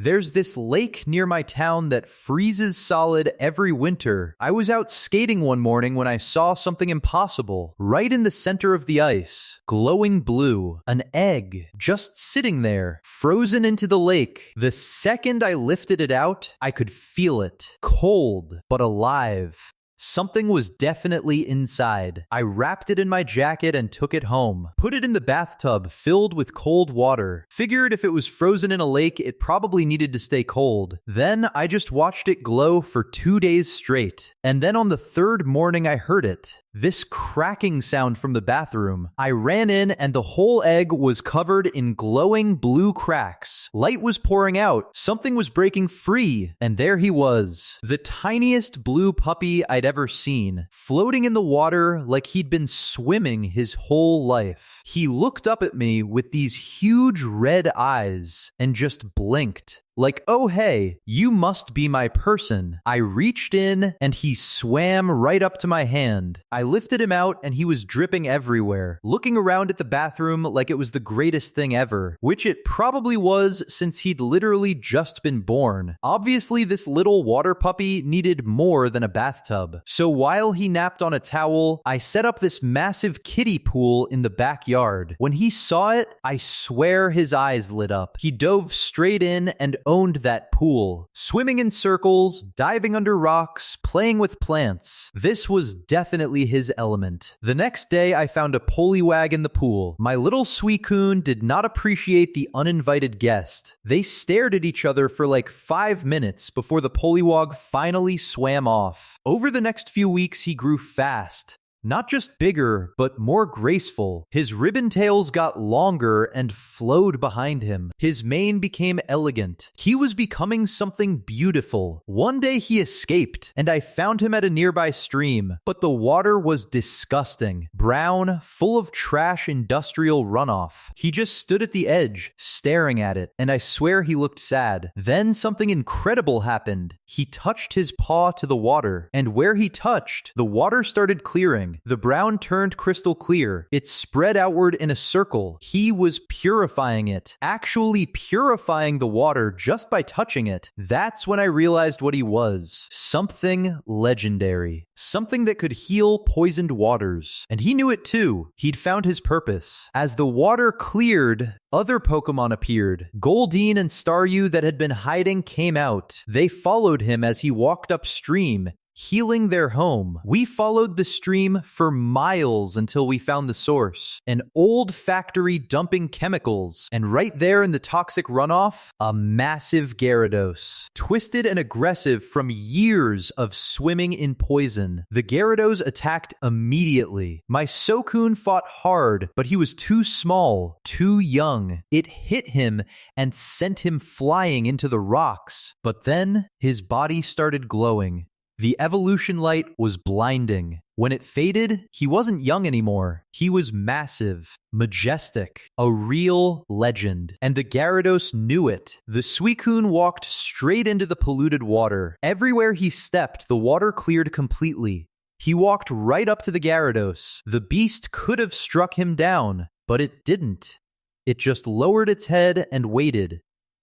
There's this lake near my town that freezes solid every winter. I was out skating one morning when I saw something impossible. Right in the center of the ice, glowing blue, an egg, just sitting there, frozen into the lake. The second I lifted it out, I could feel it. Cold, but alive. Something was definitely inside. I wrapped it in my jacket and took it home. Put it in the bathtub filled with cold water. Figured if it was frozen in a lake, it probably needed to stay cold. Then I just watched it glow for 2 days straight. And then on the third morning I heard it. This cracking sound from the bathroom. I ran in and the whole egg was covered in glowing blue cracks. Light was pouring out. Something was breaking free. And there he was. The tiniest blue puppy I'd ever seen, floating in the water like he'd been swimming his whole life. He looked up at me with these huge red eyes and just blinked. Like, oh hey, you must be my person. I reached in and he swam right up to my hand. I lifted him out and he was dripping everywhere, looking around at the bathroom like it was the greatest thing ever, which it probably was since he'd literally just been born. Obviously, this little water puppy needed more than a bathtub. So while he napped on a towel, I set up this massive kiddie pool in the backyard. When he saw it, I swear his eyes lit up. He dove straight in and owned that pool, swimming in circles, diving under rocks, playing with plants. This was definitely his element. The next day, I found a polywag in the pool. My little Suicune did not appreciate the uninvited guest. They stared at each other for like 5 minutes before the polywog finally swam off. Over the next few weeks, he grew fast. Not just bigger, but more graceful. His ribbon tails got longer and flowed behind him. His mane became elegant. He was becoming something beautiful. One day he escaped, and I found him at a nearby stream, but the water was disgusting. Brown, full of trash industrial runoff. He just stood at the edge, staring at it, and I swear he looked sad. Then something incredible happened. He touched his paw to the water, and where he touched, the water started clearing. The brown turned crystal clear. It spread outward in a circle. He was purifying it, actually purifying the water just by touching it. That's when I realized what he was. Something legendary. Something that could heal poisoned waters. And he knew it too. He'd found his purpose. As the water cleared, other Pokemon appeared. Goldeen and Staryu that had been hiding came out. They followed him as he walked upstream, healing their home. We followed the stream for miles until we found the source, an old factory dumping chemicals, and right there in the toxic runoff, a massive Gyarados, twisted and aggressive from years of swimming in poison. The Gyarados attacked immediately. My Suicune fought hard, but he was too small, too young. It hit him and sent him flying into the rocks, but then his body started glowing. The evolution light was blinding. When it faded, he wasn't young anymore. He was massive, majestic, a real legend. And the Gyarados knew it. The Suicune walked straight into the polluted water. Everywhere he stepped, the water cleared completely. He walked right up to the Gyarados. The beast could have struck him down, but it didn't. It just lowered its head and waited.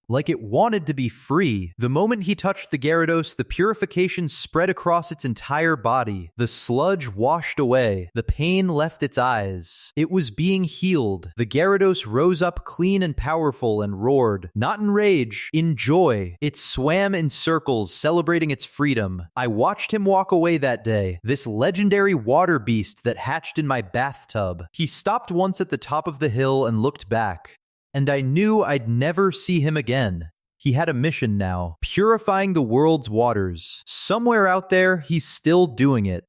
Like it wanted to be free. The moment he touched the Gyarados, the purification spread across its entire body. The sludge washed away. The pain left its eyes. It was being healed. The Gyarados rose up clean and powerful and roared, not in rage, in joy. It swam in circles, celebrating its freedom. I watched him walk away that day, this legendary water beast that hatched in my bathtub. He stopped once at the top of the hill and looked back. And I knew I'd never see him again. He had a mission now, purifying the world's waters. Somewhere out there, he's still doing it.